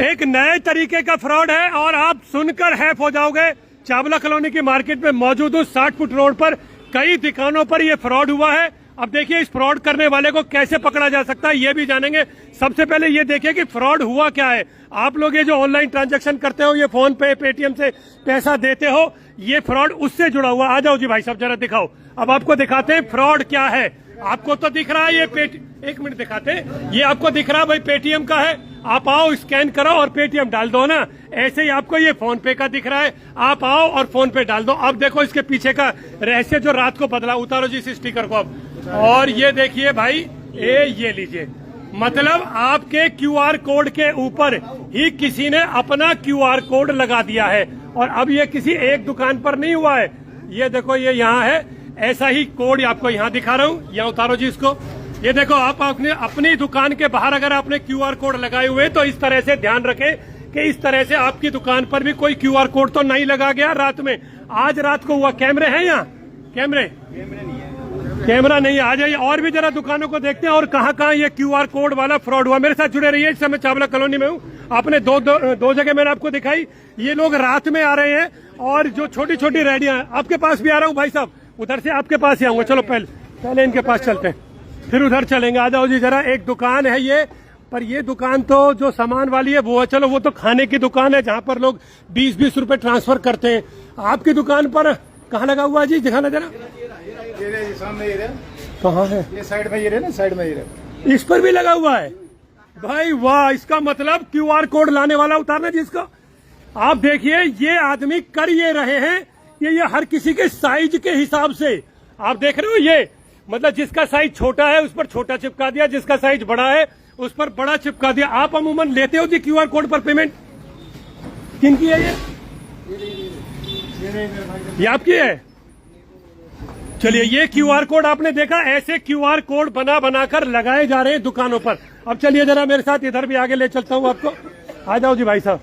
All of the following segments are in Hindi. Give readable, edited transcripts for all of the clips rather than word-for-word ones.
एक नए तरीके का फ्रॉड है और आप सुनकर हैफ हो जाओगे। चावला कॉलोनी की मार्केट में मौजूद हूँ, 60 फुट रोड पर कई दुकानों पर यह फ्रॉड हुआ है। अब देखिए इस फ्रॉड करने वाले को कैसे पकड़ा जा सकता है ये भी जानेंगे। सबसे पहले ये देखिए कि फ्रॉड हुआ क्या है। आप लोग ये जो ऑनलाइन ट्रांजैक्शन करते हो, ये फोन पे पेटीएम से पैसा देते हो, ये फ्रॉड उससे जुड़ा हुआ। आ जाओ जी भाई साहब जरा दिखाओ। अब आपको दिखाते हैं फ्रॉड क्या है। आपको तो दिख रहा है ये एक मिनट दिखाते हैं। ये आपको दिख रहा है भाई पेटीएम का है। आप आओ स्कैन करो और पेटीएम डाल दो ना। ऐसे ही आपको ये फोन पे का दिख रहा है, आप आओ और फोन पे डाल दो। अब देखो इसके पीछे का रहस्य जो रात को बदला। उतारो जी इस स्टिकर को अब। और ये देखिए भाई ये लीजिए, मतलब आपके क्यूआर कोड के ऊपर ही किसी ने अपना क्यूआर कोड लगा दिया है। और अब ये किसी एक दुकान पर नहीं हुआ है। ये देखो ये यहाँ है, ऐसा ही कोड आपको यहाँ दिखा रहा हूँ। यहाँ उतारो जी इसको। ये देखो आप अपनी दुकान के बाहर अगर आपने क्यूआर कोड लगाए हुए तो इस तरह से ध्यान रखें कि इस तरह से आपकी दुकान पर भी कोई क्यूआर कोड तो नहीं लगा गया रात में। आज रात को हुआ। कैमरे हैं यहाँ? कैमरा नहीं। आ जाइए और भी जरा दुकानों को देखते हैं और कहाँ कहाँ ये क्यूआर कोड वाला फ्रॉड हुआ। मेरे साथ जुड़े रहिए। इस समय चावला कॉलोनी में हूँ। आपने दो जगह मैंने आपको दिखाई। ये लोग रात में आ रहे हैं और जो छोटी छोटी रेडियां हैं, आपके पास भी आ रहा हूँ भाई साहब। उधर से आपके पास ही आऊंगा। चलो पहले इनके पास चलते हैं, फिर उधर चलेंगे। आ जाओ जी जरा। एक दुकान है ये, पर ये दुकान तो जो सामान वाली है वो है। चलो वो तो खाने की दुकान है जहाँ पर लोग 20-20 रुपए ट्रांसफर करते हैं। आपकी दुकान पर कहाँ लगा हुआ जी? दिखाना जरा। कहाँ है? ये साइड में ये रहे ना, साइड में ये रहे। इस पर भी लगा हुआ है भाई। वाह, इसका मतलब क्यूआर कोड लाने वाला उतारना जी इसका। आप देखिए ये आदमी कर ये रहे हैं कि ये हर किसी के साइज के हिसाब से। आप देख रहे हो ये, मतलब जिसका साइज छोटा है उस पर छोटा चिपका दिया, जिसका साइज बड़ा है उस पर बड़ा चिपका दिया। आप अमूमन लेते हो जी क्यूआर कोड पर पेमेंट? किनकी है ये आपकी है? चलिए ये क्यूआर कोड आपने देखा, ऐसे क्यूआर कोड बनाकर लगाए जा रहे हैं दुकानों पर। अब चलिए जरा मेरे साथ इधर भी आगे ले चलता हूँ आपको। आ जाओ जी भाई साहब।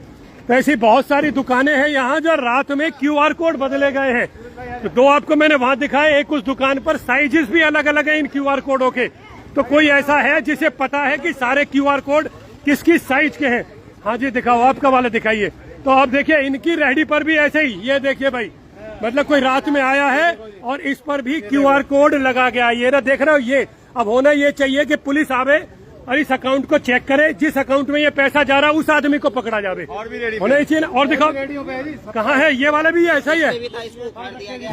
तो ऐसी बहुत सारी दुकानें हैं यहाँ जो रात में क्यूआर कोड बदले गए हैं। तो दो आपको मैंने वहां दिखाए। एक उस दुकान पर साइजेस भी अलग अलग हैं इन क्यूआर कोडों के। तो कोई ऐसा है जिसे पता है कि सारे क्यूआर कोड किस किस साइज के हैं? हाँ जी दिखाओ, आपका वाला दिखाइए। तो आप देखिए इनकी रेहड़ी पर भी ऐसे ही। ये देखिए भाई, मतलब कोई रात में आया है और इस पर भी क्यूआर कोड लगा गया। ये ना देख रहे हो ये। अब होना ये चाहिए कि पुलिस आवे और इस अकाउंट को चेक करे। जिस अकाउंट में ये पैसा जा रहा है उस आदमी को पकड़ा जावे। होना ही चाहिए। और दिखाओ कहाँ है ये वाला भी? ऐसा ही है।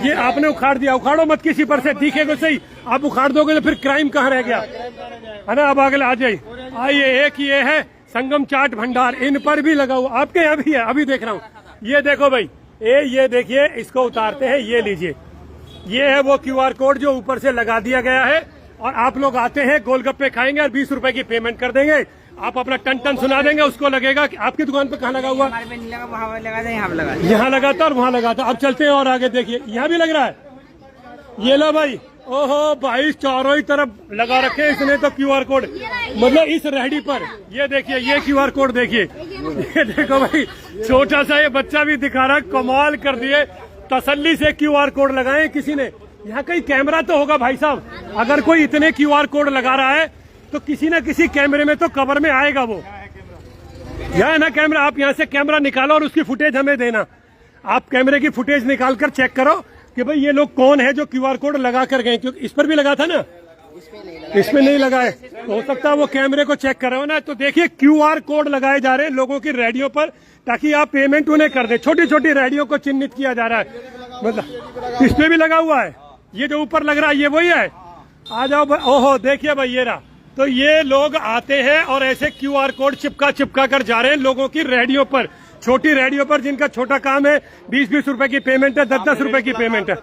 ये आपने उखाड़ दिया। उखाड़ो मत किसी पर से, दिखेगा सही। आप उखाड़ दोगे तो फिर क्राइम कहाँ रह गया है ना। अब अगले आ जाइए। आइए, एक ये है संगम चाट भंडार, इन पर भी लगा हुआ। आपके यहाँ भी है? अभी देख रहा हूँ। ये देखो भाई, ये देखिए, इसको उतारते हैं। ये लीजिए, ये है वो क्यूआर कोड जो ऊपर से लगा दिया गया है। और आप लोग आते हैं, गोलगप्पे खाएंगे और 20 रुपए की पेमेंट कर देंगे। आप अपना टन सुना देंगे, उसको लगेगा कि आपकी दुकान पे कहाँ लगा हुआ? यहाँ लगा था और वहाँ लगा था। अब चलते हैं और आगे देखिए, यहाँ भी लग रहा है। ये लो भाई। ओहो भाई, चारों ही तरफ लगा रखे इसने तो क्यूआर कोड, मतलब इस रेहड़ी पर। ये देखिए ये क्यूआर कोड देखिए। ये देखो भाई, छोटा सा ये बच्चा भी दिखा रहा है। कमाल कर दिए। तसल्ली से क्यूआर कोड लगाए किसी ने। यहाँ कहीं कैमरा तो होगा भाई साहब। अगर कोई इतने क्यूआर कोड लगा रहा है तो किसी न किसी कैमरे में तो कवर में आएगा वो। यहाँ है ना कैमरा। आप यहाँ से कैमरा निकालो और उसकी फुटेज हमें देना। आप कैमरे की फुटेज निकाल कर चेक करो कि भाई ये लोग कौन है जो क्यूआर कोड लगा कर गए। क्योंकि इस पर भी लगा था ना, इसमें नहीं लगा है। हो सकता है वो कैमरे को चेक कर रहे हो ना। तो देखिए क्यूआर कोड लगाए जा रहे हैं लोगों की रेडियो पर, ताकि आप पेमेंट उन्हें कर दे। छोटी छोटी रेडियो को चिन्हित किया जा रहा है। मतलब इस पे भी लगा हुआ है। ये जो ऊपर लग रहा है ये वही है। आ जाओ। ओहो देखिए भाई, ये रहा। तो ये लोग आते हैं और ऐसे क्यूआर कोड चिपका कर जा रहे हैं लोगों की रेडियो पर। छोटी रेडियो पर जिनका छोटा काम है, 20-20 रुपए की पेमेंट है, 10-10 रुपए की पेमेंट है।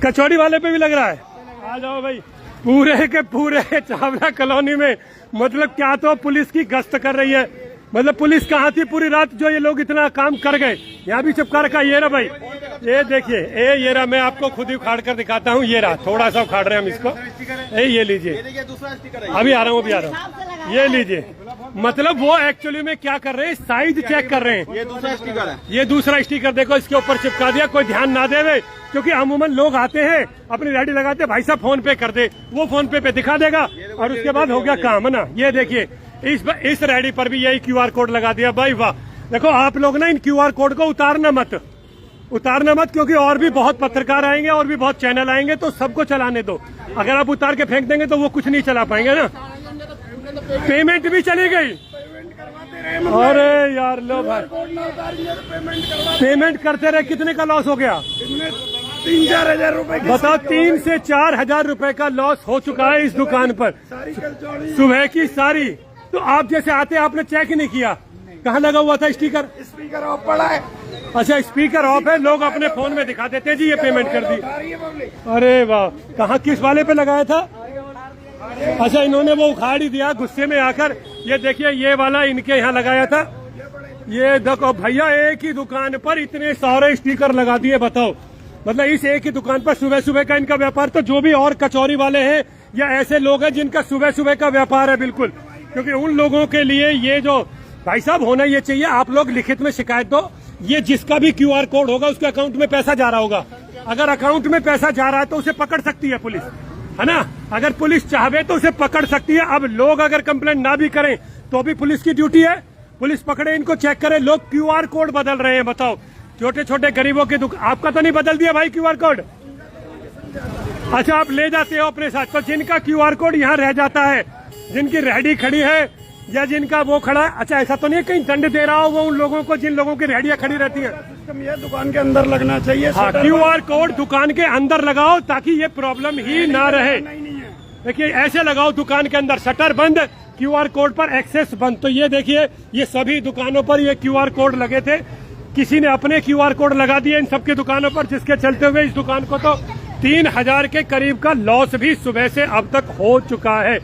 कचौड़ी वाले पे भी लग रहा है। आ जाओ भाई। पूरे के पूरे चावला कॉलोनी में मतलब क्या तो पुलिस की गश्त कर रही है। मतलब पुलिस कहाँ थी पूरी रात जो ये लोग इतना काम कर गए? यहाँ भी चिपका रखा। ये रहा भाई, ये देखिए। ये रहा, मैं आपको खुद ही उखाड़ कर दिखाता हूँ। ये रहा, थोड़ा सा उखाड़ रहे हैं हम इसको। ये लीजिए, अभी आ रहा हूँ, अभी आ रहा हूँ। ये लीजिए, मतलब वो एक्चुअली में क्या कर रहे हैं, साइज चेक कर रहे हैं। ये दूसरा स्टिकर है। ये दूसरा स्टिकर देखो, इसके ऊपर चिपका दिया। कोई ध्यान ना देवे, क्योंकि अमूमन लोग आते हैं अपनी रेडी लगाते, भाई साहब फोन पे कर दे, वो फोन पे दिखा देगा और उसके बाद हो गया काम, है ना। ये देखिए इस रेडी पर भी यही क्यूआर कोड लगा दिया भाई वाह। देखो आप लोग ना इन क्यूआर कोड को उतारना मत क्योंकि और भी बहुत पत्रकार आएंगे और भी बहुत चैनल आएंगे, तो सबको चलाने दो। अगर आप उतार के फेंक देंगे तो वो कुछ नहीं चला पाएंगे ना। पेमेंट भी चली गई। अरे यार लो भाई, पेमेंट करते रहे, कितने का लॉस हो गया? 3-4 हजार रुपए। बताओ, 3 से 4 हजार रुपए का लॉस हो चुका है इस दुकान पर सुबह की सारी। तो आप जैसे आते आपने चेक ही नहीं किया, कहाँ लगा हुआ था स्टिकर? स्पीकर ऑफ पड़ा है। अच्छा, स्पीकर ऑफ है, लोग अपने फोन में दिखा देते हैं जी ये पेमेंट कर दी। अरे वाह, कहाँ किस वाले पे लगाया था? अच्छा, इन्होंने वो उखाड़ ही दिया गुस्से में आकर। ये देखिए, ये वाला इनके यहाँ लगाया था। ये देखो भैया, एक ही दुकान पर इतने सारे स्टिकर लगा दिए, बताओ। मतलब इस एक ही दुकान पर सुबह सुबह का इनका व्यापार। तो जो भी और कचौरी वाले हैं या ऐसे लोग हैं जिनका सुबह सुबह का व्यापार है, बिल्कुल, क्योंकि उन लोगों के लिए ये जो भाई साहब होना ये चाहिए, आप लोग लिखित में शिकायत दो। ये जिसका भी क्यूआर कोड होगा उसके अकाउंट में पैसा जा रहा होगा। अगर अकाउंट में पैसा जा रहा है तो उसे पकड़ सकती है पुलिस, है ना। अगर पुलिस चाहे तो उसे पकड़ सकती है। अब लोग अगर कंप्लेंट ना भी करें तो भी पुलिस की ड्यूटी है, पुलिस पकड़े, इनको चेक करे। लोग क्यूआर कोड बदल रहे हैं, बताओ। छोटे छोटे गरीबों की दुकान, आपका तो नहीं बदल दिया भाई क्यूआर कोड? अच्छा, आप ले जाते हो अपने साथ। तो जिनका क्यूआर कोड यहाँ रह जाता है, जिनकी रेहड़ी खड़ी है या जिनका वो खड़ा है, अच्छा ऐसा तो नहीं कहीं दंड दे रहा हो वो उन लोगों को जिन लोगों की रेहड़ियां खड़ी रहती हैं? ये दुकान के अंदर लगना चाहिए। हाँ, क्यूआर कोड दुकान के अंदर लगाओ ताकि ये प्रॉब्लम ही ना रहे। देखिए, ऐसे लगाओ दुकान के अंदर, शटर बंद, क्यूआर कोड पर एक्सेस बंद। तो ये देखिए, ये सभी दुकानों पर ये क्यूआर कोड लगे थे। किसी ने अपने क्यूआर कोड लगा दिए इन सबकी दुकानों पर, जिसके चलते हुए इस दुकान को तो 3,000 के करीब का लॉस भी सुबह से अब तक हो चुका है।